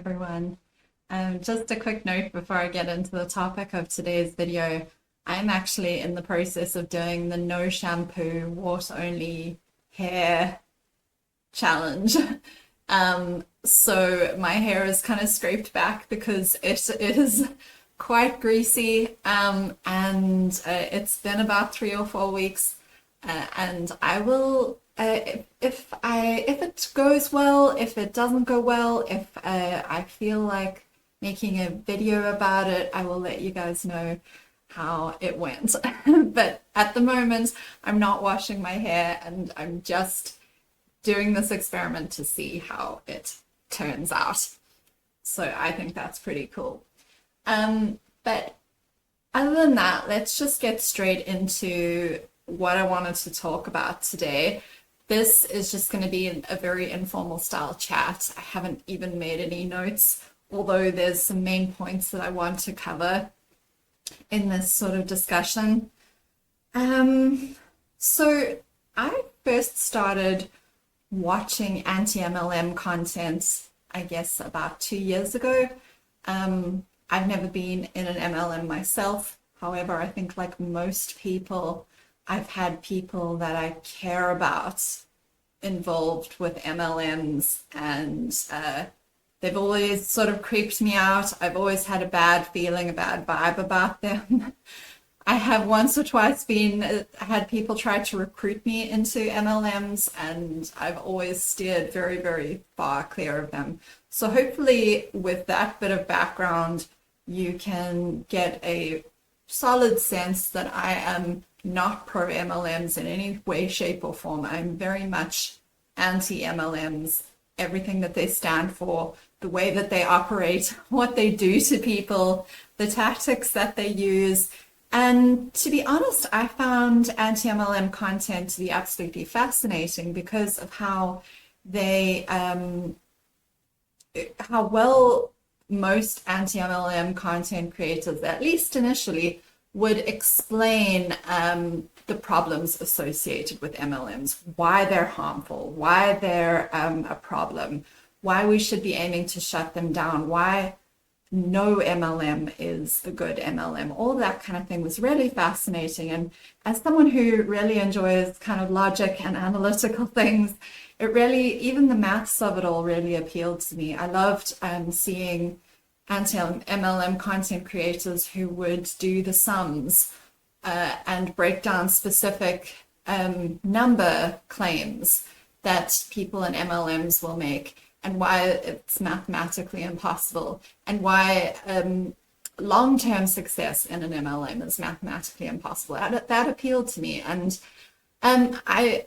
everyone. Just a quick note before I get into the topic of today's video. I'm actually in the process of doing the no shampoo, water only hair challenge. So my hair is kind of scraped back because it is quite greasy, and it's been about 3 or 4 weeks, and I will if it goes well, if it doesn't go well, if I feel like making a video about it, I will let you guys know how it went. But at the moment, I'm not washing my hair, and I'm just doing this experiment to see how it turns out. So I think that's pretty cool. But other than that, let's just get straight into what I wanted to talk about today. This is just going to be a very informal style chat. I haven't even made any notes, although there's some main points that I want to cover in this sort of discussion. So I first started watching anti-MLM content, I guess, about 2 years ago. I've never been in an MLM myself. However, I think like most people, I've had people that I care about involved with MLMs, and they've always sort of creeped me out. I've always had a bad feeling, a bad vibe about them. I have once or twice had people try to recruit me into MLMs, and I've always steered very, very far clear of them. So hopefully with that bit of background, you can get a solid sense that I am not pro MLMs in any way, shape, or form. I'm very much anti-MLMs, everything that they stand for, the way that they operate, what they do to people, the tactics that they use. And to be honest, I found anti-MLM content to be absolutely fascinating because of how how well most anti-MLM content creators, at least initially, would explain the problems associated with MLMs, why they're harmful, why they're a problem, why we should be aiming to shut them down, why no MLM is a good MLM. All that kind of thing was really fascinating. And as someone who really enjoys kind of logic and analytical things, it really, even the maths of it all really appealed to me. I loved seeing anti-MLM content creators who would do the sums and break down specific number claims that people in MLMs will make, and why it's mathematically impossible, and why long-term success in an MLM is mathematically impossible. That appealed to me. And I,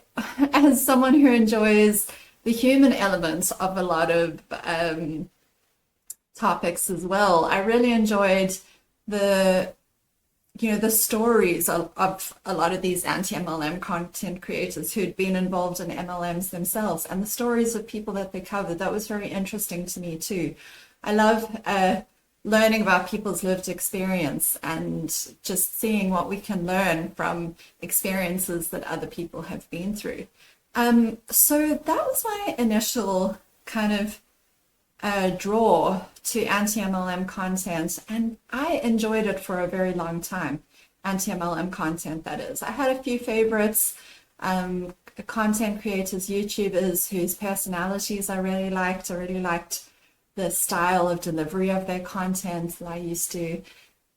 as someone who enjoys the human elements of a lot of topics as well, I really enjoyed the stories of a lot of these anti-MLM content creators who'd been involved in MLMs themselves, and the stories of people that they covered. That was very interesting to me too. I love learning about people's lived experience and just seeing what we can learn from experiences that other people have been through. So that was my initial kind of draw to anti-MLM content, and I enjoyed it for a very long time. Anti-MLM content, that is. I had a few favorites, content creators, YouTubers whose personalities I really liked. I really liked the style of delivery of their content. I used to,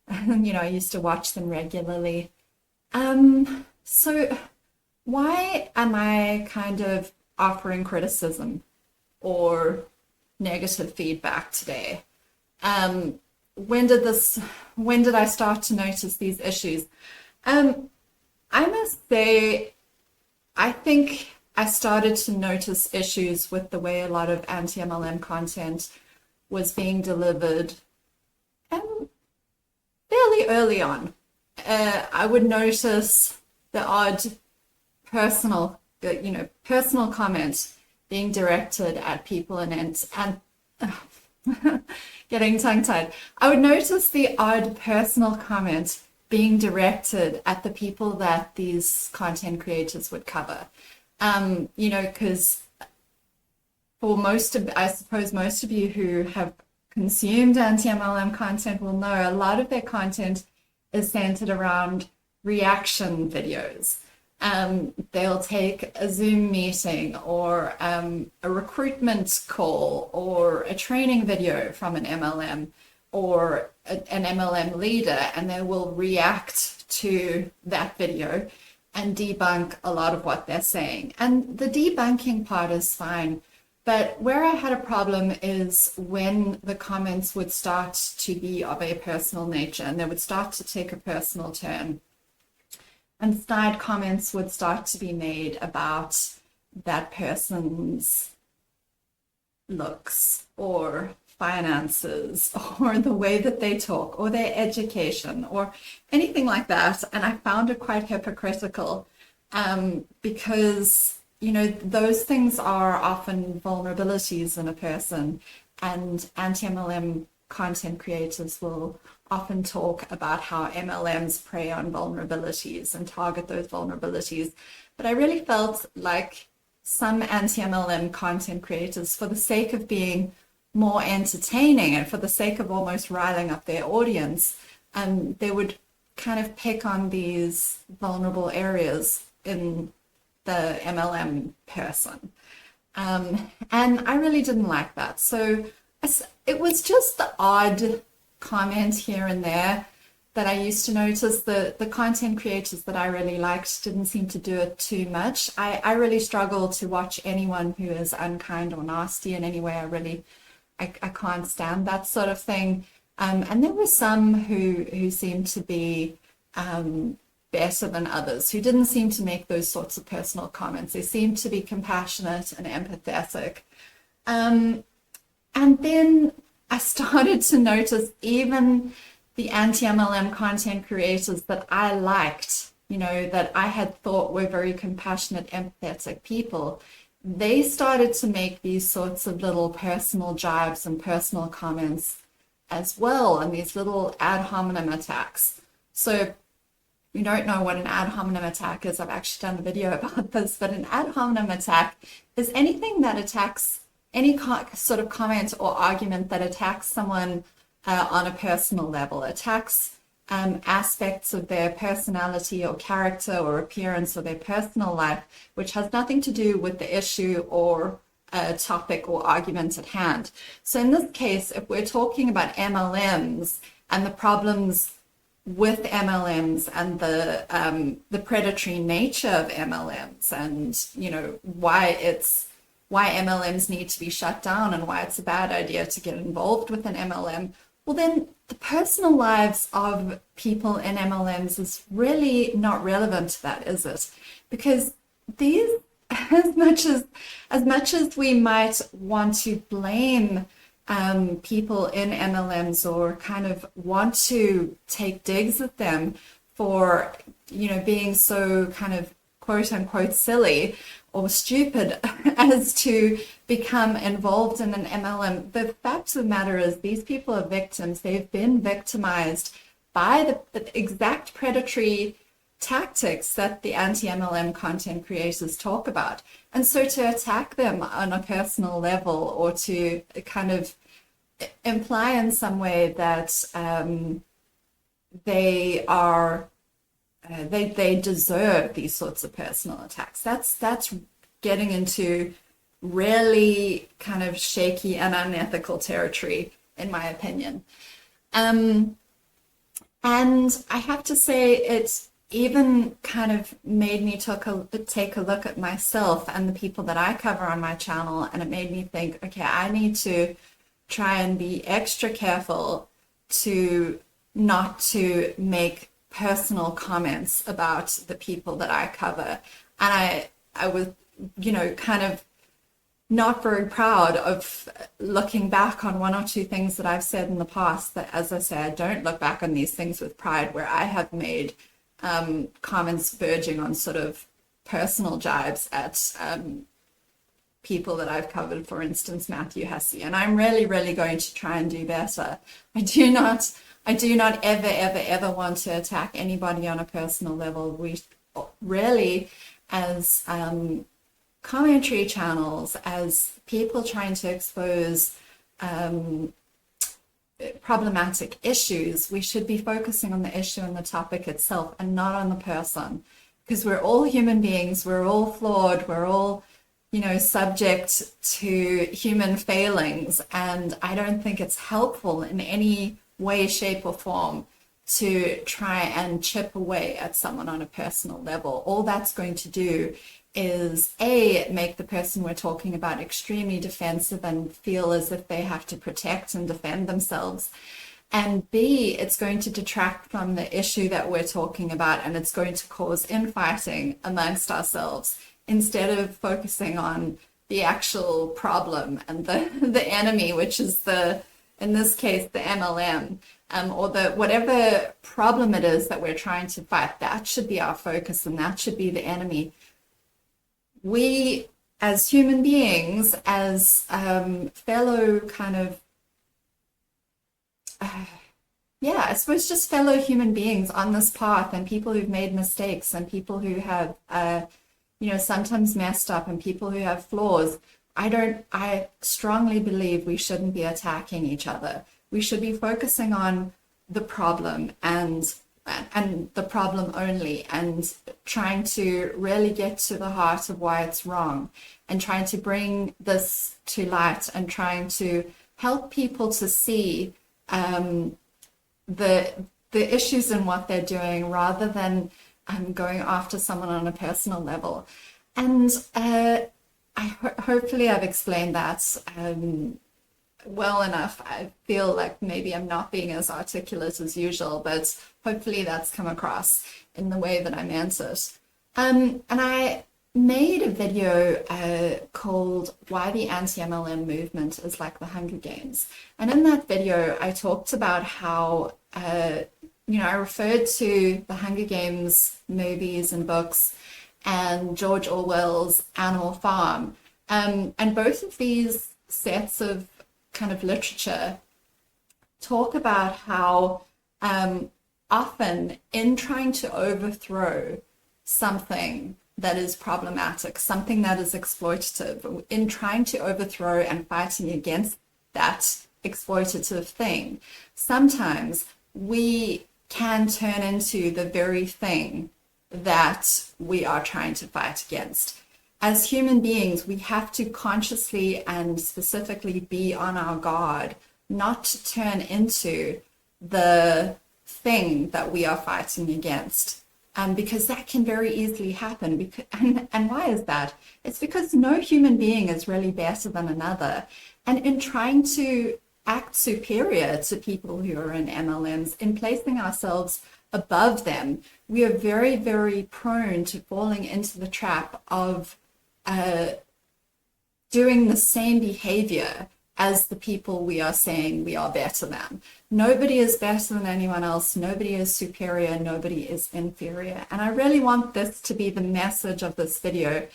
I used to watch them regularly. So why am I kind of offering criticism or negative feedback today? When did I start to notice these issues? I must say, I think I started to notice issues with the way a lot of anti-MLM content was being delivered fairly early on. I would notice the odd personal comment being directed at people and getting tongue-tied. I would notice the odd personal comment being directed at the people that these content creators would cover. Because for I suppose most of you who have consumed anti-MLM content will know a lot of their content is centered around reaction videos. They'll take a Zoom meeting or a recruitment call or a training video from an MLM or an MLM leader, and they will react to that video and debunk a lot of what they're saying. And the debunking part is fine. But where I had a problem is when the comments would start to be of a personal nature and they would start to take a personal turn. And side comments would start to be made about that person's looks or finances or the way that they talk or their education or anything like that. And I found it quite hypocritical because, you know, those things are often vulnerabilities in a person, and anti-MLM content creators will often talk about how MLMs prey on vulnerabilities and target those vulnerabilities. But I really felt like some anti-MLM content creators, for the sake of being more entertaining and for the sake of almost riling up their audience, they would kind of pick on these vulnerable areas in the MLM person. And I really didn't like that. So it was just the odd comment here and there that I used to notice. The content creators that I really liked didn't seem to do it too much. I really struggle to watch anyone who is unkind or nasty in any way. I can't stand that sort of thing. And there were some who seemed to be better than others, who didn't seem to make those sorts of personal comments. They seemed to be compassionate and empathetic. And then I started to notice even the anti-MLM content creators that I liked, you know, that I had thought were very compassionate, empathetic people, they started to make these sorts of little personal jibes and personal comments as well, and these little ad hominem attacks. So you don't know what an ad hominem attack is, I've actually done a video about this, but an ad hominem attack is anything that attacks, any sort of comment or argument that attacks someone on a personal level, attacks aspects of their personality or character or appearance or their personal life, which has nothing to do with the issue or topic or argument at hand. So in this case, if we're talking about MLMs and the problems with MLMs and the predatory nature of MLMs, and you know why MLMs need to be shut down and why it's a bad idea to get involved with an MLM, well then the personal lives of people in MLMs is really not relevant to that, is it? Because these, as much as we might want to blame people in MLMs or kind of want to take digs at them for, you know, being so kind of quote unquote silly or stupid as to become involved in an MLM. The fact of the matter is these people are victims. They've been victimized by the exact predatory tactics that the anti-MLM content creators talk about. And so to attack them on a personal level or to kind of imply in some way that they are they deserve these sorts of personal attacks, that's getting into really kind of shaky and unethical territory, in my opinion. And I have to say, it's even kind of made me take a look at myself and the people that I cover on my channel, and it made me think, okay, I need to try and be extra careful to not to make personal comments about the people that I cover. And I was, you know, kind of not very proud of looking back on one or two things that I've said in the past, that, as I say, I don't look back on these things with pride, where I have made comments verging on sort of personal jibes at people that I've covered, for instance, Matthew Hussey. And I'm really, really going to try and do better. I do not ever want to attack anybody on a personal level. We really, as commentary channels, as people trying to expose problematic issues, we should be focusing on the issue and the topic itself and not on the person, because we're all human beings, we're all flawed, we're all, you know, subject to human failings, and I don't think it's helpful in any way, shape, or form to try and chip away at someone on a personal level. All that's going to do is A, make the person we're talking about extremely defensive and feel as if they have to protect and defend themselves. And B, it's going to detract from the issue that we're talking about, and it's going to cause infighting amongst ourselves instead of focusing on the actual problem and the enemy, which is in this case, the MLM, or whatever problem it is that we're trying to fight. That should be our focus, and that should be the enemy. We, as human beings, as fellow kind of, I suppose just fellow human beings on this path, and people who've made mistakes, and people who have, sometimes messed up, and people who have flaws, I strongly believe we shouldn't be attacking each other. We should be focusing on the problem and the problem only, and trying to really get to the heart of why it's wrong, and trying to bring this to light, and trying to help people to see the issues in what they're doing, rather than going after someone on a personal level. And hopefully I've explained that well enough. I feel like maybe I'm not being as articulate as usual, but hopefully that's come across in the way that I meant it. And I made a video called Why the Anti-MLM Movement is Like the Hunger Games. And in that video, I talked about how, I referred to the Hunger Games movies and books and George Orwell's Animal Farm. And both of these sets of kind of literature talk about how often in trying to overthrow something that is problematic, something that is exploitative, in trying to overthrow and fighting against that exploitative thing, sometimes we can turn into the very thing that we are trying to fight against. As human beings, we have to consciously and specifically be on our guard not to turn into the thing that we are fighting against. Because that can very easily happen. And why is that? It's because no human being is really better than another. And in trying to act superior to people who are in MLMs, in placing ourselves above them, we are very, very prone to falling into the trap of doing the same behavior as the people we are saying we are better than. Nobody is better than anyone else. Nobody is superior. Nobody is inferior. And I really want this to be the message of this video,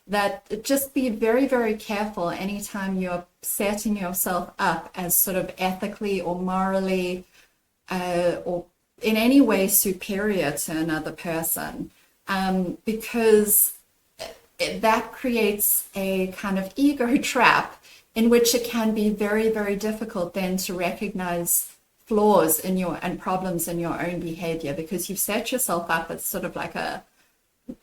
that just be very, very careful anytime you're setting yourself up as sort of ethically or morally or in any way superior to another person, because that creates a kind of ego trap in which it can be very, very difficult then to recognize flaws in and problems in your own behavior, because you've set yourself up as sort of like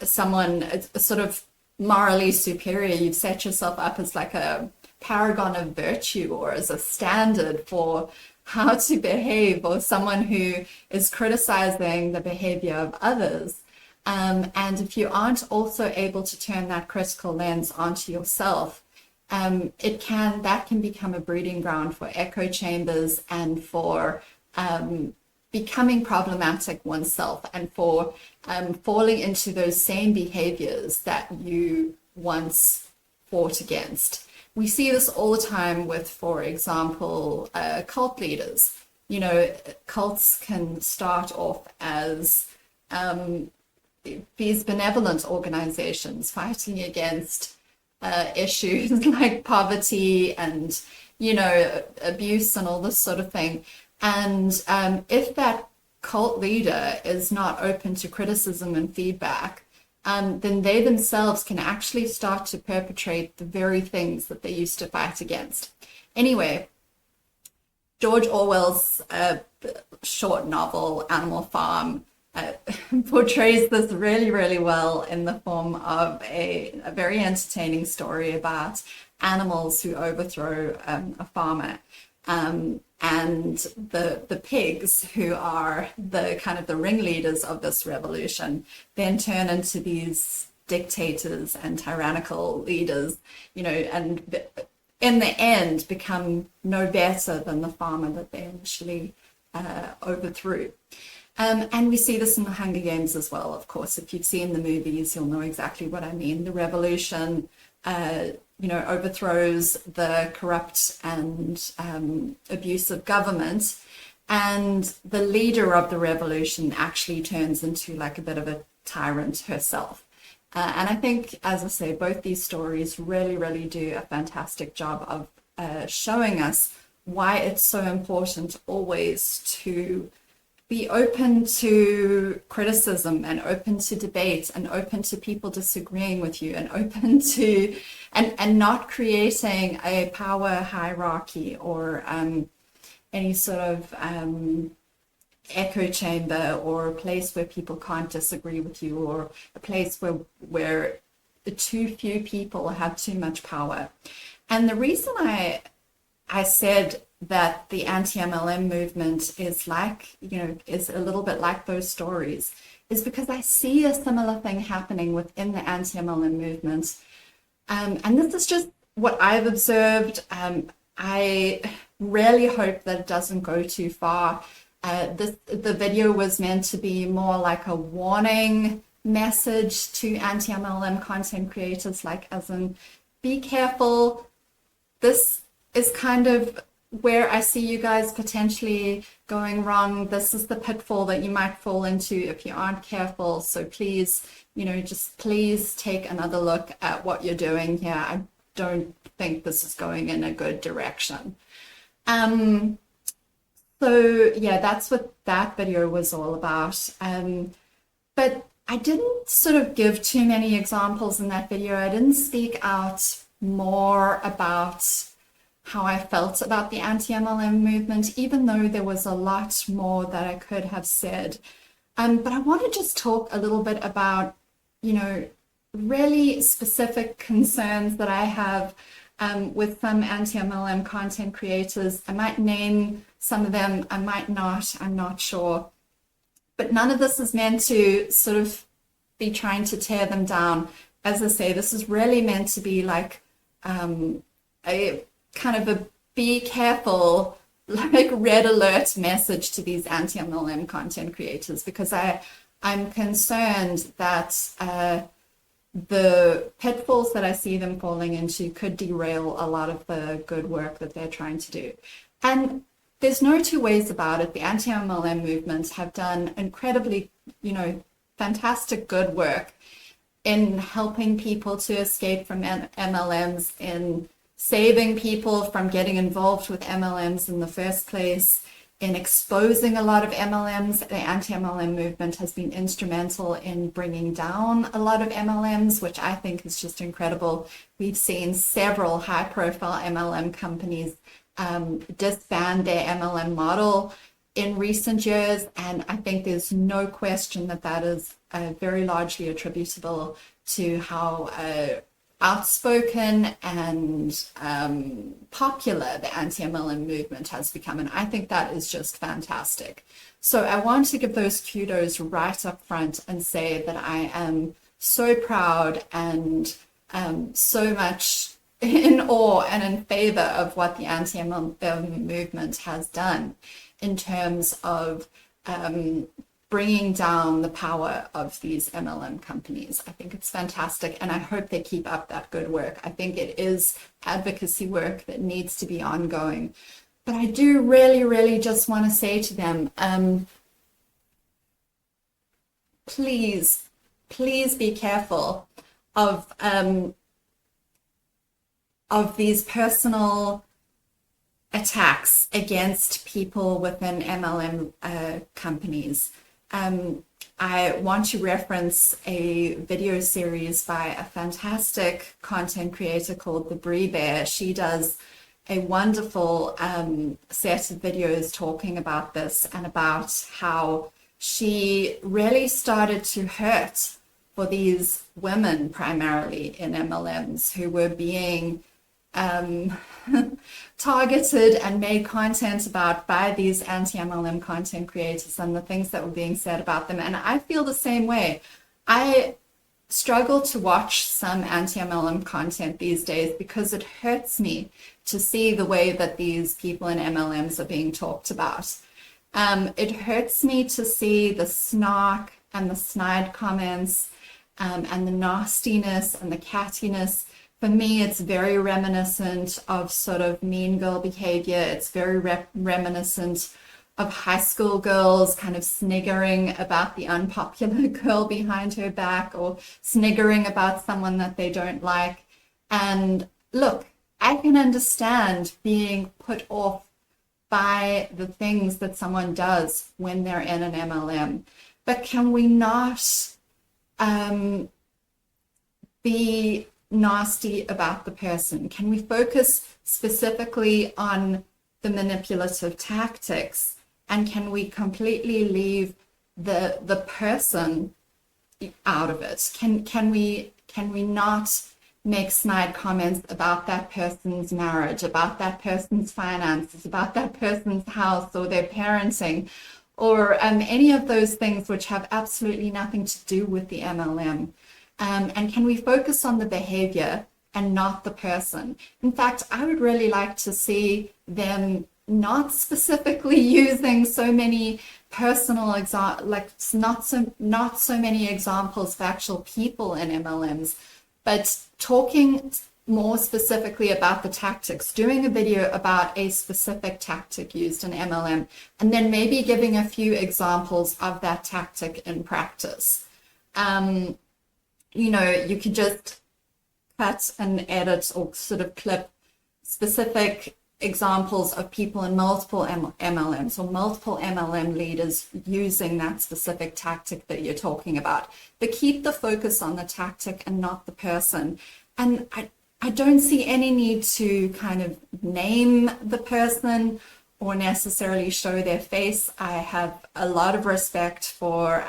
someone sort of morally superior. You've set yourself up as like a paragon of virtue, or as a standard for how to behave, or someone who is criticizing the behavior of others. And if you aren't also able to turn that critical lens onto yourself, that can become a breeding ground for echo chambers, and for becoming problematic oneself, and for falling into those same behaviors that you once fought against. We see this all the time with, for example, cult leaders. You know, cults can start off as these benevolent organizations fighting against issues like poverty and, abuse and all this sort of thing. And if that cult leader is not open to criticism and feedback, then they themselves can actually start to perpetrate the very things that they used to fight against. Anyway, George Orwell's short novel, Animal Farm, portrays this really, really well in the form of a very entertaining story about animals who overthrow a farmer. And the pigs, who are the kind of the ringleaders of this revolution, then turn into these dictators and tyrannical leaders, and in the end become no better than the farmer that they initially overthrew. And we see this in the Hunger Games as well, of course. If you've seen the movies, you'll know exactly what I mean. The revolution overthrows the corrupt and abusive government, and the leader of the revolution actually turns into like a bit of a tyrant herself. And I think, as I say, both these stories really, really do a fantastic job of showing us why it's so important always to be open to criticism and open to debate and open to people disagreeing with you and open to and not creating a power hierarchy or any sort of echo chamber or a place where people can't disagree with you, or a place where too few people have too much power. And the reason I said that the anti-MLM movement is like, is a little bit like those stories, is because I see a similar thing happening within the anti-MLM movement. And this is just what I've observed. I really hope that it doesn't go too far. The video was meant to be more like a warning message to anti-MLM content creators, like as in, be careful. This is kind of where I see you guys potentially going wrong. This is the pitfall that you might fall into if you aren't careful. So please, just please take another look at what you're doing here. I don't think this is going in a good direction. So yeah, that's what that video was all about. But I didn't sort of give too many examples in that video. I didn't speak out more about how I felt about the anti-MLM movement, even though there was a lot more that I could have said. But I want to just talk a little bit about, really specific concerns that I have with some anti-MLM content creators. I might name some of them, I might not, I'm not sure. But none of this is meant to sort of be trying to tear them down. As I say, this is really meant to be like a kind of a be careful, like red alert message to these anti-MLM content creators, because I'm concerned that the pitfalls that I see them falling into could derail a lot of the good work that they're trying to do. And there's no two ways about it. The anti-MLM movements have done incredibly, fantastic good work in helping people to escape from MLMs, in saving people from getting involved with MLMs in the first place, in exposing a lot of MLMs. The anti-MLM movement has been instrumental in bringing down a lot of MLMs, which I think is just incredible. We've seen several high-profile MLM companies disband their MLM model in recent years, and I think there's no question that that is very largely attributable to how outspoken and popular the anti-MLM movement has become, and I think that is just fantastic. So I want to give those kudos right up front and say that I am so proud and so much in awe and in favor of what the anti-MLM movement has done in terms of bringing down the power of these MLM companies. I think it's fantastic, and I hope they keep up that good work. I think it is advocacy work that needs to be ongoing. But I do really, really just want to say to them, please be careful of these personal attacks against people within MLM companies. I want to reference a video series by a fantastic content creator called the Bre Bear. She does a wonderful set of videos talking about this and about how she really started to hurt for these women, primarily in MLMs, who were being targeted and made content about by these anti-MLM content creators and the things that were being said about them. And I feel the same way. I struggle to watch some anti-MLM content these days because it hurts me to see the way that these people in MLMs are being talked about. It hurts me to see the snark and the snide comments and the nastiness and the cattiness. For me, it's very reminiscent of sort of mean girl behavior. It's very reminiscent of high school girls kind of sniggering about the unpopular girl behind her back, or sniggering about someone that they don't like. And look, I can understand being put off by the things that someone does when they're in an MLM, but can we not be nasty about the person? Can we focus specifically on the manipulative tactics, and can we completely leave the person out of it? Can we not make snide comments about that person's marriage, about that person's finances, about that person's house or their parenting, or any of those things which have absolutely nothing to do with the MLM? And can we focus on the behavior and not the person? In fact, I would really like to see them not specifically using so many personal not so many examples of actual people in MLMs, but talking more specifically about the tactics, doing a video about a specific tactic used in MLM, and then maybe giving a few examples of that tactic in practice. You know, you could just cut and edit or sort of clip specific examples of people in multiple MLMs or multiple MLM leaders using that specific tactic that you're talking about. But keep the focus on the tactic and not the person. And I don't see any need to kind of name the person or necessarily show their face. I have a lot of respect for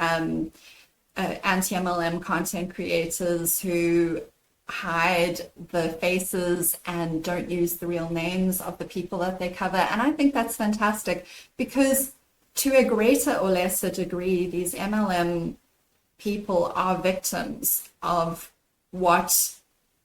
anti-MLM content creators who hide the faces and don't use the real names of the people that they cover. And I think that's fantastic, because to a greater or lesser degree, these MLM people are victims of what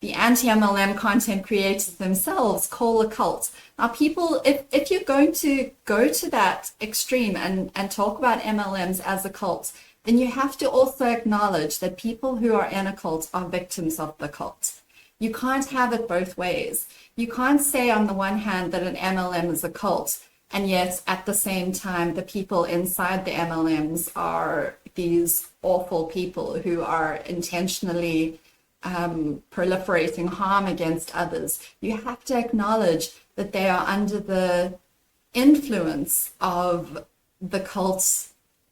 the anti-MLM content creators themselves call a cult. Now, people, if you're going to go to that extreme and talk about MLMs as a cult, then you have to also acknowledge that people who are in a cult are victims of the cult. You can't have it both ways. You can't say on the one hand that an MLM is a cult, and yet at the same time the people inside the MLMs are these awful people who are intentionally proliferating harm against others. You have to acknowledge that they are under the influence of the cult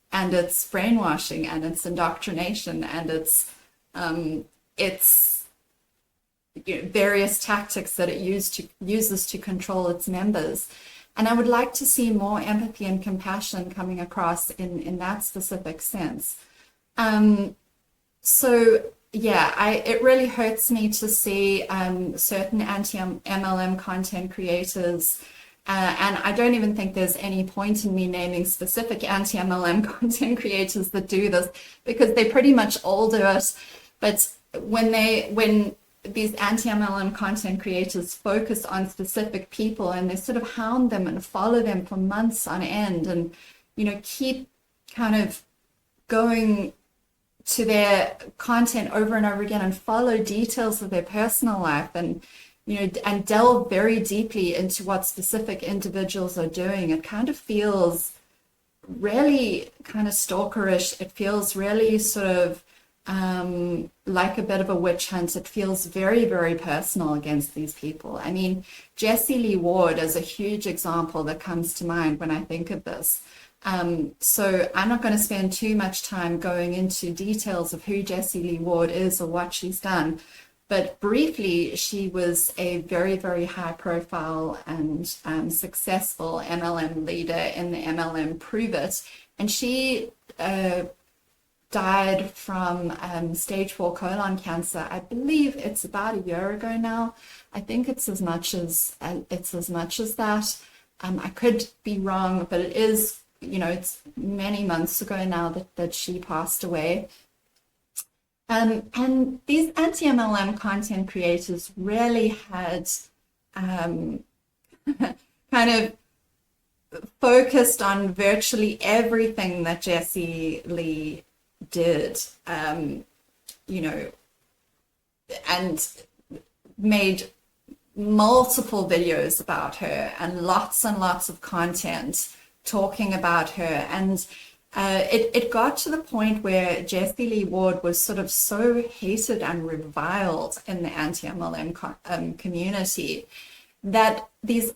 and its brainwashing and its indoctrination and its various tactics that it uses to control its members. And I would like to see more empathy and compassion coming across in that specific sense. So yeah, it really hurts me to see certain anti-MLM content creators, and I don't even think there's any point in me naming specific anti-MLM content creators that do this, because they pretty much all do it. But when these anti-MLM content creators focus on specific people and they sort of hound them and follow them for months on end, and keep kind of going to their content over and over again and follow details of their personal life, and and delve very deeply into what specific individuals are doing, it kind of feels really kind of stalkerish. It feels really sort of like a bit of a witch hunt. It feels very, very personal against these people. I mean, Jessie Lee Ward is a huge example that comes to mind when I think of this. So I'm not going to spend too much time going into details of who Jessie Lee Ward is or what she's done, But briefly, she was a very, very high profile and successful MLM leader in the MLM Prove It. And she died from stage 4 colon cancer. I believe it's about a year ago now. I think it's as much as that. I could be wrong, but it is, it's many months ago now that she passed away. And these anti-MLM content creators really had kind of focused on virtually everything that Jessie Lee did, and made multiple videos about her and lots of content talking about her. And it got to the point where Jessie Lee Ward was sort of so hated and reviled in the anti-MLM community that these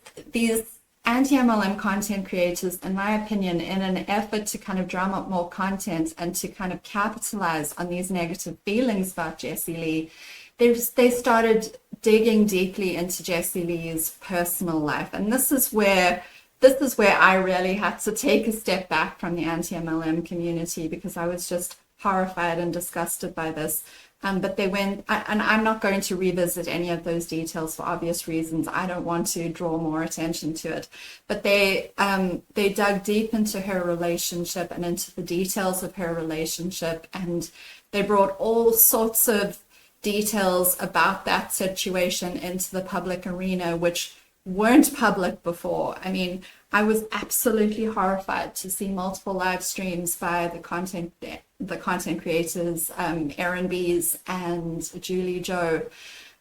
anti-MLM content creators, in my opinion, in an effort to kind of drum up more content and to kind of capitalize on these negative feelings about Jessie Lee, they started digging deeply into Jessie Lee's personal life. And this is where I really had to take a step back from the anti-MLM community, because I was just horrified and disgusted by this. But they went, and I'm not going to revisit any of those details for obvious reasons. I don't want to draw more attention to it. But they dug deep into her relationship and into the details of her relationship, and they brought all sorts of details about that situation into the public arena, which weren't public before. I mean, I was absolutely horrified to see multiple live streams by the content creators, Erin Bees and Julie Joe,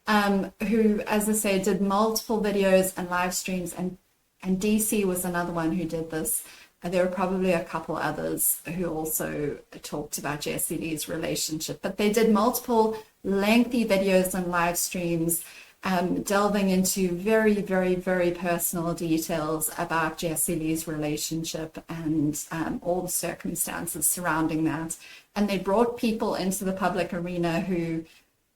who, as I say, did multiple videos and live streams, and DC was another one who did this. There were probably a couple others who also talked about Jessie Lee's relationship, but they did multiple lengthy videos and live streams, delving into very, very, very personal details about Jessie Lee's relationship and all the circumstances surrounding that. And they brought people into the public arena who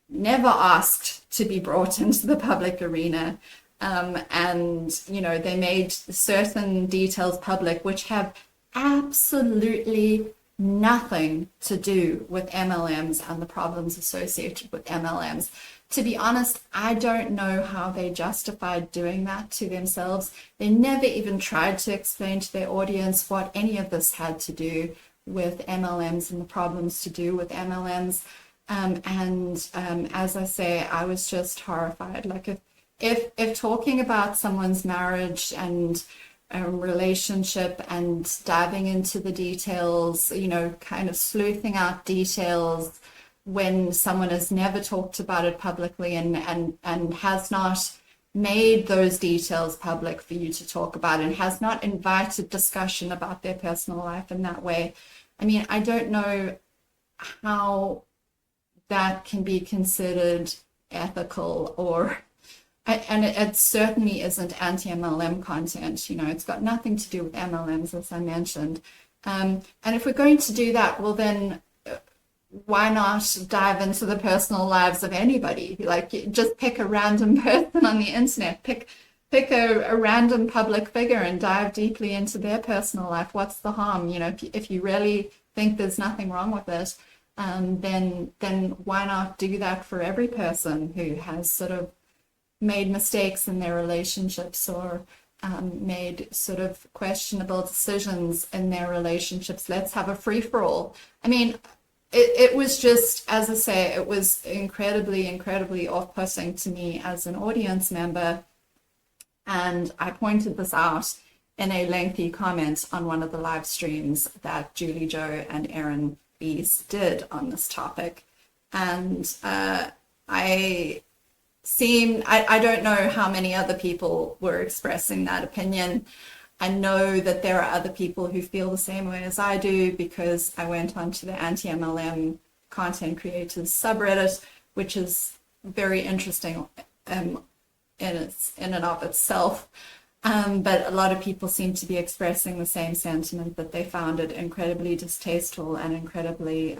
never asked to be brought into the public arena. And they made certain details public which have absolutely nothing to do with MLMs and the problems associated with MLMs. To be honest, I don't know how they justified doing that to themselves. They never even tried to explain to their audience what any of this had to do with MLMs and the problems to do with MLMs. As I say, I was just horrified. Like, if talking about someone's marriage and relationship and diving into the details, kind of sleuthing out details when someone has never talked about it publicly and has not made those details public for you to talk about and has not invited discussion about their personal life in that way. I mean, I don't know how that can be considered ethical and it certainly isn't anti-MLM content. It's got nothing to do with MLMs, as I mentioned. And if we're going to do that, well then, why not dive into the personal lives of anybody? Like, just pick a random person on the internet, pick a random public figure and dive deeply into their personal life. What's the harm? If you really think there's nothing wrong with it, then why not do that for every person who has sort of made mistakes in their relationships or made sort of questionable decisions in their relationships? Let's have a free-for-all. I mean, it was just, as I say, it was incredibly, incredibly off-putting to me as an audience member. And I pointed this out in a lengthy comment on one of the live streams that Julie Joe and Erin Bees did on this topic. And I don't know how many other people were expressing that opinion. I know that there are other people who feel the same way as I do, because I went onto the anti-MLM content creators subreddit, which is very interesting in and of itself. But a lot of people seem to be expressing the same sentiment, that they found it incredibly distasteful and incredibly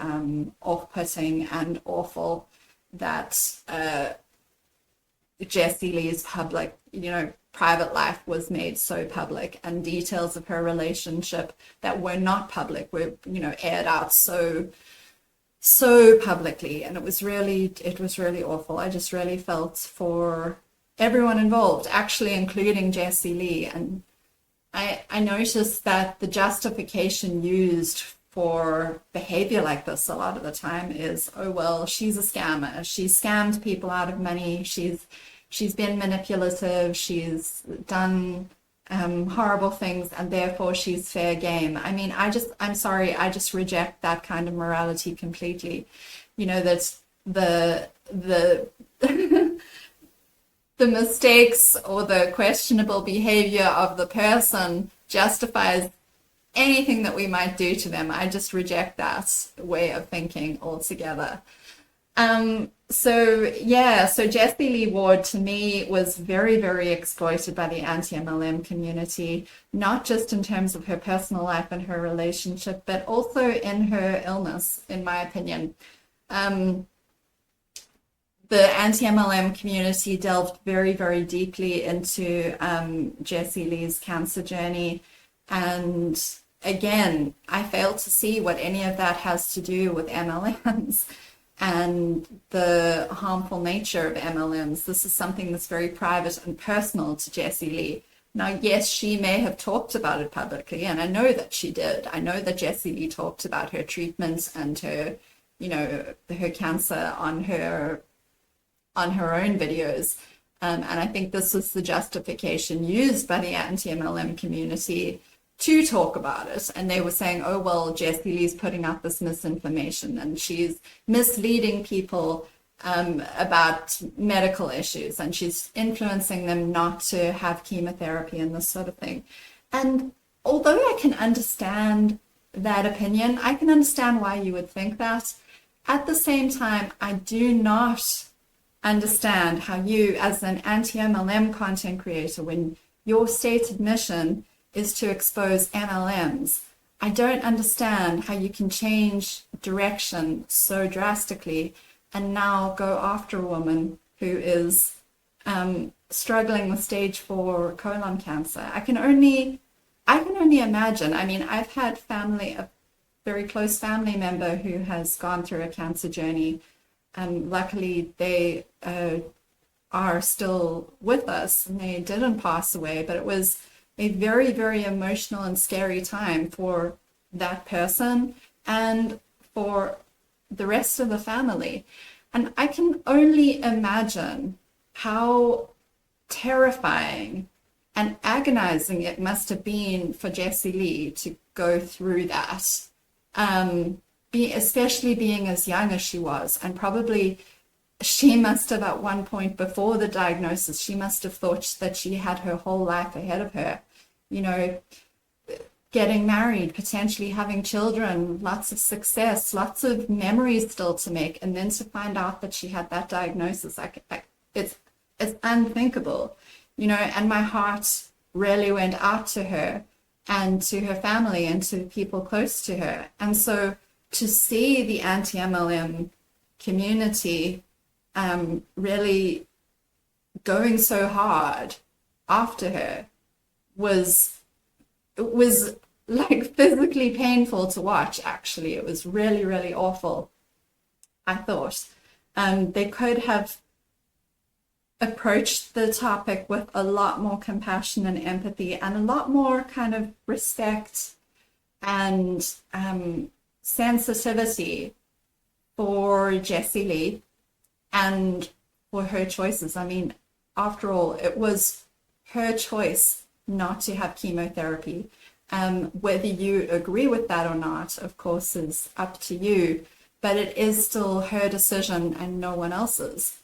off-putting and awful that Jessie Lee's public, private life was made so public, and details of her relationship that were not public were, aired out so publicly, and it was really awful. I just really felt for everyone involved, actually including Jessie Lee. And I noticed that the justification used for behavior like this a lot of the time is, oh well, she's a scammer, she's scammed people out of money, she's been manipulative, she's done horrible things, and therefore she's fair game. I mean, I'm sorry, I just reject that kind of morality completely. That the the mistakes or the questionable behavior of the person justifies anything that we might do to them. I just reject that way of thinking altogether. So Jessie Lee Ward, to me, was very, very exploited by the anti-MLM community, not just in terms of her personal life and her relationship, but also in her illness, in my opinion. The anti-MLM community delved very, very deeply into Jessie Lee's cancer journey. And again, I fail to see what any of that has to do with MLMs and the harmful nature of MLMs. This is something that's very private and personal to Jessie Lee. Now, yes, she may have talked about it publicly, and I know that she did. I know that Jessie Lee talked about her treatment and her, her cancer on her own videos. And I think this was the justification used by the anti-MLM community to talk about it. And they were saying, oh, well, Jessie Lee's putting out this misinformation and she's misleading people about medical issues, and she's influencing them not to have chemotherapy and this sort of thing. And although I can understand that opinion, I can understand why you would think that. At the same time, I do not understand how you, as an anti-MLM content creator, when your stated mission is to expose MLMs, I don't understand how you can change direction so drastically and now go after a woman who is struggling with stage 4 colon cancer. I can only imagine. I mean, I've had a very close family member who has gone through a cancer journey. Luckily, they are still with us and they didn't pass away, but it was a very, very emotional and scary time for that person and for the rest of the family. And I can only imagine how terrifying and agonizing it must have been for Jessie Lee to go through that, especially being as young as she was. And probably she must have, at one point before the diagnosis, she must have thought that she had her whole life ahead of her, getting married, potentially having children, lots of success, lots of memories still to make, and then to find out that she had that diagnosis, it's unthinkable, and my heart really went out to her and to her family and to people close to her. And so to see the anti-MLM community really going so hard after her was like physically painful to watch. Actually, it was really, really awful. I thought they could have approached the topic with a lot more compassion and empathy and a lot more kind of respect and sensitivity for Jessie Lee and for her choices. I mean, after all, it was her choice not to have chemotherapy. Whether you agree with that or not, of course, is up to you, but it is still her decision and no one else's.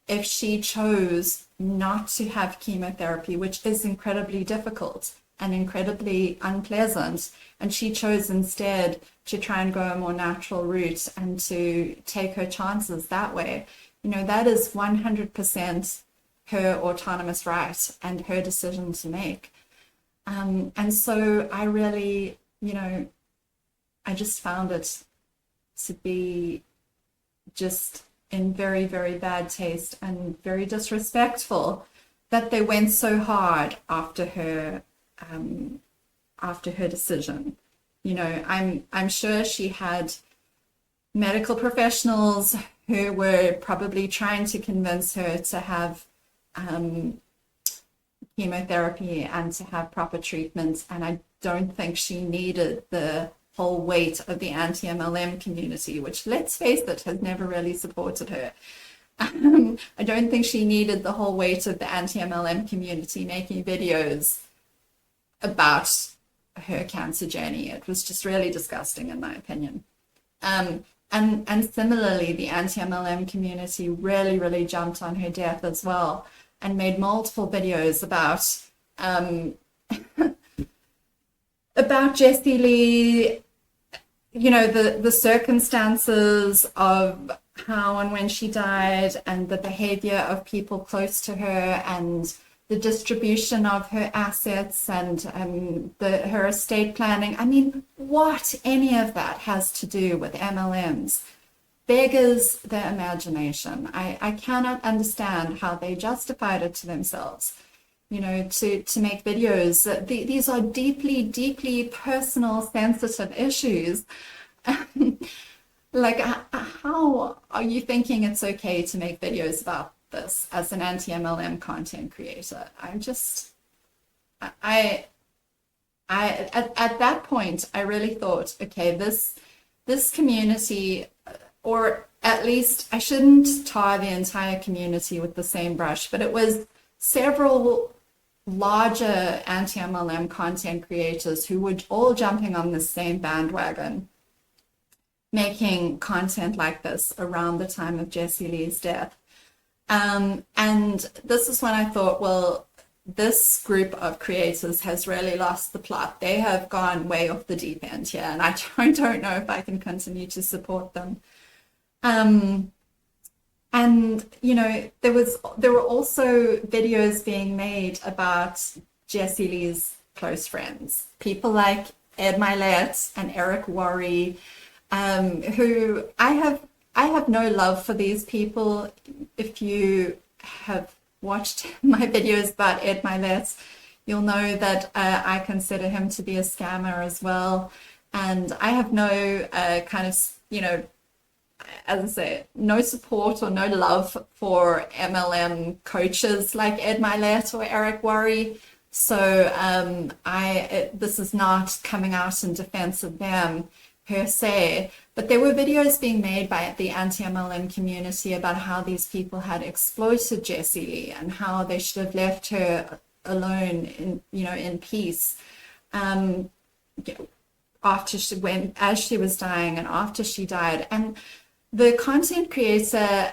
If she chose not to have chemotherapy, which is incredibly difficult and incredibly unpleasant, and she chose instead to try and go a more natural route and to take her chances that way, that is 100% her autonomous right and her decision to make. And so I really, I just found it to be just in very, very bad taste and very disrespectful that they went so hard after her decision. You know, I'm sure she had medical professionals who were probably trying to convince her to have chemotherapy and to have proper treatments. And I don't think she needed the whole weight of the anti-MLM community, which, let's face it, has never really supported her. I don't think she needed the whole weight of the anti-MLM community making videos about her cancer journey. It was just really disgusting, in my opinion. And similarly, the anti-MLM community really, really jumped on her death as well and made multiple videos about about Jessie Lee, you know, the circumstances of how and when she died, and the behavior of people close to her, and the distribution of her assets, and her estate planning. I mean, what any of that has to do with MLMs beggars their imagination. I cannot understand how they justified it to themselves, you know, to make videos. These are deeply, deeply personal, sensitive issues. Like, how are you thinking it's okay to make videos about this as an anti-MLM content creator? I'm just, at that point, I really thought, okay, this community, or at least I shouldn't tar the entire community with the same brush, but it was several larger anti-MLM content creators who were all jumping on the same bandwagon, making content like this around the time of Jessie Lee's death. And this is when I thought, well, this group of creators has really lost the plot. They have gone way off the deep end here, and I don't know if I can continue to support them. And, you know, there were also videos being made about Jessie Lee's close friends, people like Ed Milet and Eric Worre, who I have no love for these people. If you have watched my videos about Ed Milet, you'll know that I consider him to be a scammer as well. And I have no kind of, you know, as I say, no support or no love for MLM coaches like Ed Milet or Eric Worre. So this is not coming out in defense of them per se, but there were videos being made by the anti-MLM community about how these people had exploited Jessie Lee and how they should have left her alone in peace, after as she was dying and after she died. And the content creator,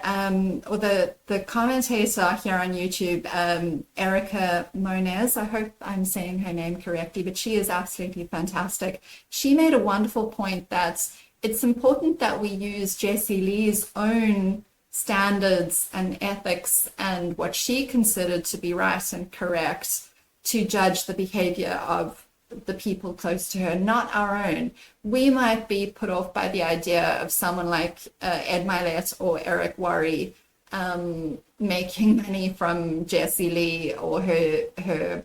or the commentator here on YouTube, Erica Mones, I hope I'm saying her name correctly, but she is absolutely fantastic. She made a wonderful point that it's important that we use Jessie Lee's own standards and ethics and what she considered to be right and correct to judge the behavior of the people close to her, not our own. We might be put off by the idea of someone like Ed Milet or Eric Worre making money from Jessie Lee or her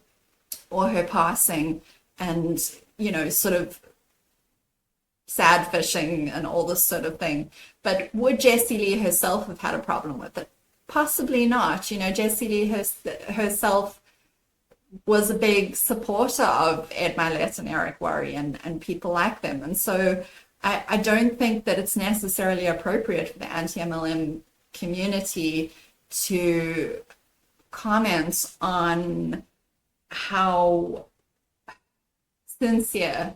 passing, and, you know, sort of sad fishing and all this sort of thing. But would Jessie Lee herself have had a problem with it? Possibly not. You know, Jessie Lee herself was a big supporter of Ed Milet and Eric Worre and people like them. And so I don't think that it's necessarily appropriate for the anti-MLM community to comment on how sincere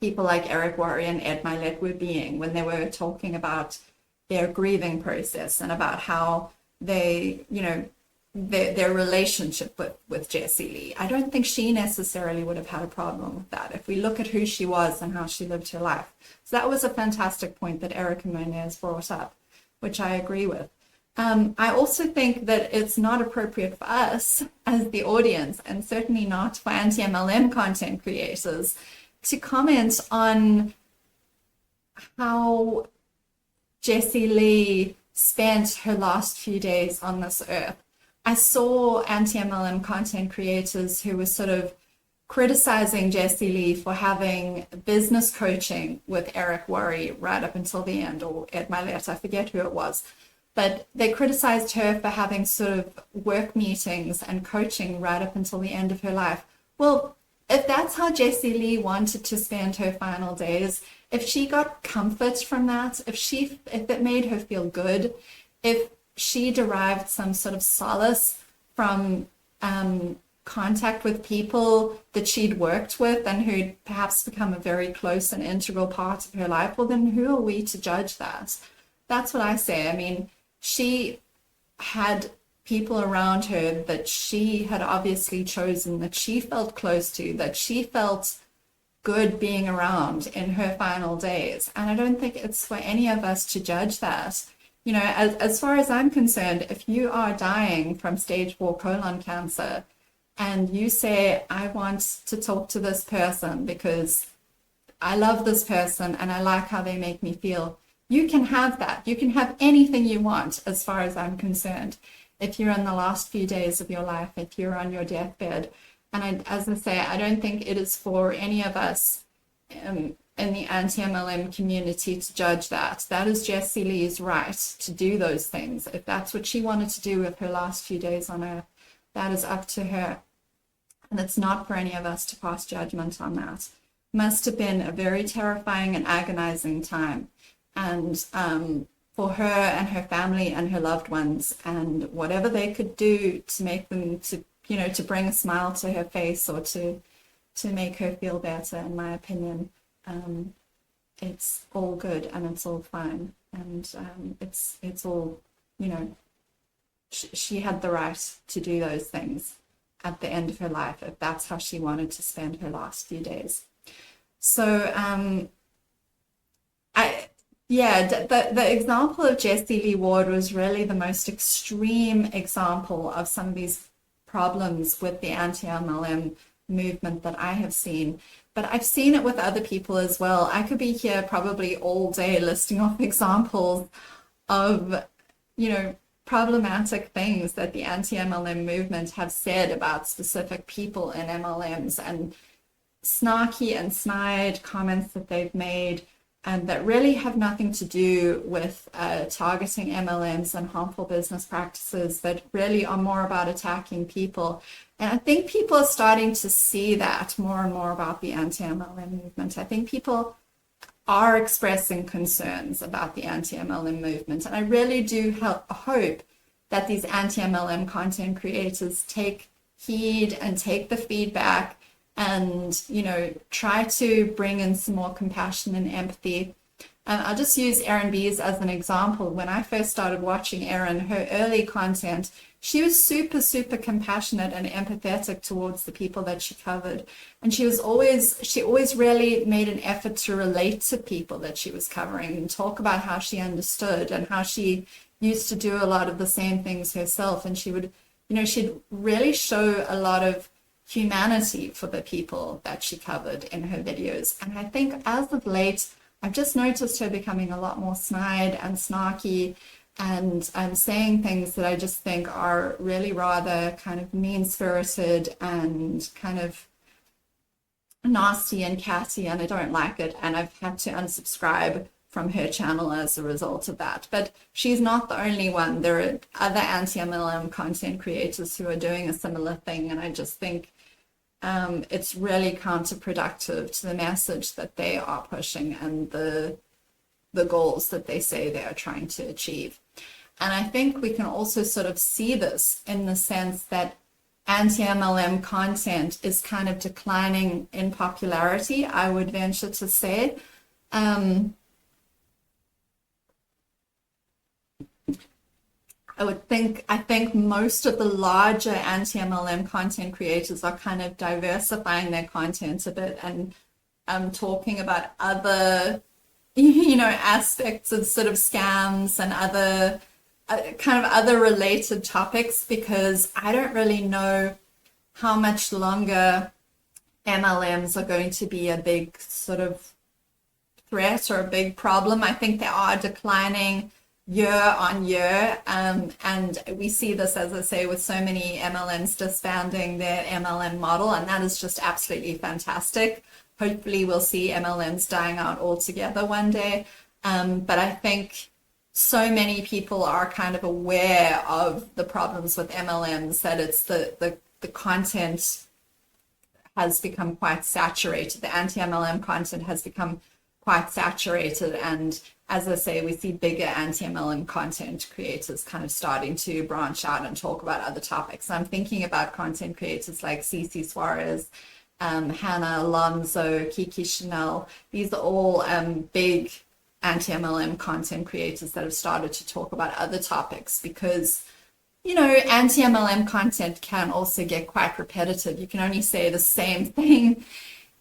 people like Eric Worre and Ed Milet were being when they were talking about their grieving process and about how they, you know, their relationship with Jessie Lee. I don't think she necessarily would have had a problem with that if we look at who she was and how she lived her life. So that was a fantastic point that Erica Mones brought up, which I agree with. I also think that it's not appropriate for us as the audience, and certainly not for anti-MLM content creators, to comment on how Jessie Lee spent her last few days on this earth. I saw anti-MLM content creators who were sort of criticizing Jessie Lee for having business coaching with Eric Worre right up until the end, or Ed Milet, I forget who it was. But they criticized her for having sort of work meetings and coaching right up until the end of her life. Well, if that's how Jessie Lee wanted to spend her final days, if she got comfort from that, if it made her feel good, if she derived some sort of solace from contact with people that she'd worked with and who'd perhaps become a very close and integral part of her life, well, then who are we to judge that? That's what I say. I mean, she had people around her that she had obviously chosen, that she felt close to, that she felt good being around in her final days. And I don't think it's for any of us to judge that. You know, as far as I'm concerned, if you are dying from stage 4 colon cancer and you say, I want to talk to this person because I love this person and I like how they make me feel, you can have that. You can have anything you want, as far as I'm concerned, if you're in the last few days of your life, if you're on your deathbed. And as I say, I don't think it is for any of us in the anti-MLM community to judge that. That is Jessie Lee's right to do those things. If that's what she wanted to do with her last few days on earth, that is up to her. And it's not for any of us to pass judgment on that. Must have been a very terrifying and agonizing time. And for her and her family and her loved ones, and whatever they could do to make them, to to bring a smile to her face or to make her feel better, in my opinion, it's all good and it's all fine. And it's all, she had the right to do those things at the end of her life, if that's how she wanted to spend her last few days. So the example of Jessie Lee Ward was really the most extreme example of some of these problems with the anti-MLM movement that I have seen. But I've seen it with other people as well. I could be here probably all day listing off examples of, problematic things that the anti-MLM movement have said about specific people in MLMs, and snarky and snide comments that they've made, and that really have nothing to do with targeting MLMs and harmful business practices, that really are more about attacking people. And I think people are starting to see that more and more about the anti-MLM movement. I think people are expressing concerns about the anti-MLM movement. And I really do hope that these anti-MLM content creators take heed and take the feedback and, try to bring in some more compassion and empathy. And I'll just use Erin Bees as an example. When I first started watching Erin, her early content, she was super, super compassionate and empathetic towards the people that she covered. And she always really made an effort to relate to people that she was covering and talk about how she understood and how she used to do a lot of the same things herself. And she would, she'd really show a lot of humanity for the people that she covered in her videos. And I think as of late, I've just noticed her becoming a lot more snide and snarky, and saying things that I just think are really rather kind of mean-spirited and kind of nasty and catty, and I don't like it, and I've had to unsubscribe from her channel as a result of that. But she's not the only one. There are other anti-MLM content creators who are doing a similar thing, and I just think it's really counterproductive to the message that they are pushing and the goals that they say they are trying to achieve. And I think we can also sort of see this in the sense that anti-MLM content is kind of declining in popularity, I would venture to say. I think most of the larger anti-MLM content creators are kind of diversifying their content a bit and talking about other, aspects of sort of scams and other kind of other related topics, because I don't really know how much longer MLMs are going to be a big sort of threat or a big problem. I think they are declining year on year, and we see this, as I say, with so many MLMs disbanding their MLM model, and that is just absolutely fantastic. Hopefully we'll see MLMs dying out altogether one day, but I think so many people are kind of aware of the problems with MLMs that it's the content has become quite saturated. The anti-MLM content has become quite saturated, and as I say, we see bigger anti-MLM content creators kind of starting to branch out and talk about other topics. I'm thinking about content creators like Cece Suarez, Hannah Alonso, Kiki Chanel. These are all big anti-MLM content creators that have started to talk about other topics, because anti-MLM content can also get quite repetitive. You can only say the same thing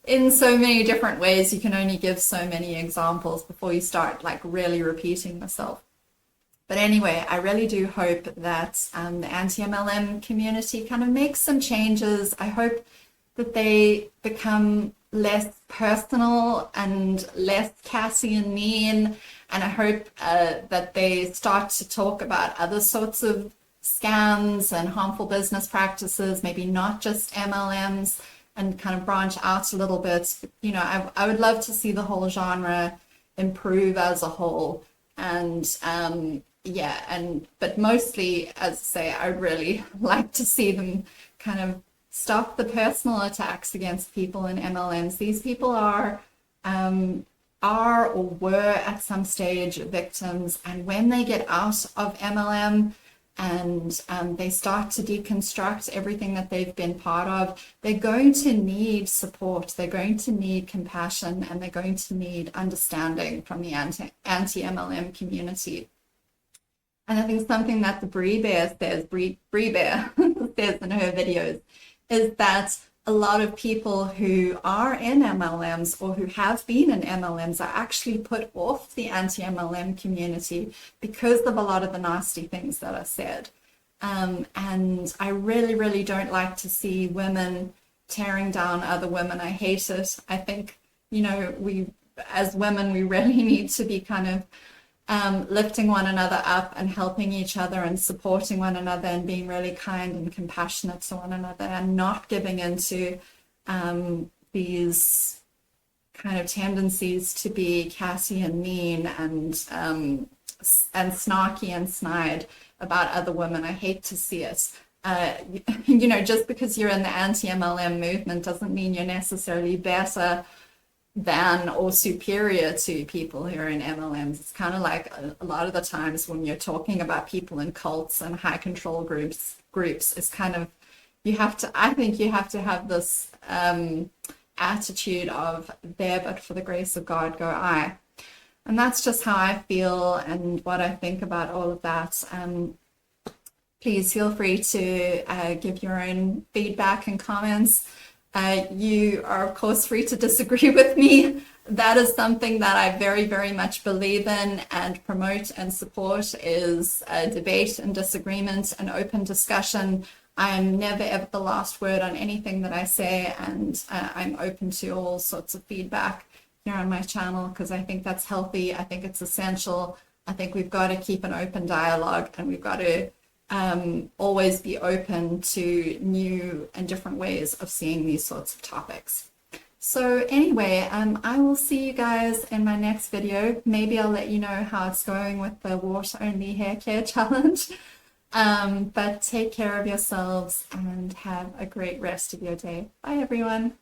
in so many different ways. You can only give so many examples before you start like really repeating yourself. But anyway, I really do hope that the anti-MLM community kind of makes some changes. I hope that they become less personal and less Cassie and mean. And I hope that they start to talk about other sorts of scams and harmful business practices, maybe not just MLMs, and kind of branch out a little bit. I would love to see the whole genre improve as a whole. And but mostly, as I say, I would really like to see them kind of stop the personal attacks against people in MLMs. These people are or were at some stage victims, and when they get out of MLM and they start to deconstruct everything that they've been part of, they're going to need support, they're going to need compassion, and they're going to need understanding from the anti-MLM community. And I think something that the Bre Bear says, Bre Bear says in her videos, is that a lot of people who are in MLMs or who have been in MLMs are actually put off the anti-MLM community because of a lot of the nasty things that are said. And I really, really don't like to see women tearing down other women. I hate it. I think, we, as women, we really need to be kind of lifting one another up and helping each other and supporting one another and being really kind and compassionate to one another, and not giving into these kind of tendencies to be catty and mean and snarky and snide about other women. I hate to see it. Just because you're in the anti-MLM movement doesn't mean you're necessarily better than or superior to people who are in MLMs. It's kind of like a lot of the times when you're talking about people in cults and high control groups, it's kind of, I think you have to have this attitude of, there but for the grace of God go I. And that's just how I feel and what I think about all of that. Please feel free to give your own feedback and comments. You are, of course, free to disagree with me. That is something that I very, very much believe in and promote and support, is debate and disagreement and open discussion. I am never, ever the last word on anything that I say, and I'm open to all sorts of feedback here on my channel, because I think that's healthy. I think it's essential. I think we've got to keep an open dialogue, and we've got to always be open to new and different ways of seeing these sorts of topics. So anyway, I will see you guys in my next video. Maybe I'll let you know how it's going with the water-only hair care challenge. But take care of yourselves and have a great rest of your day. Bye, everyone.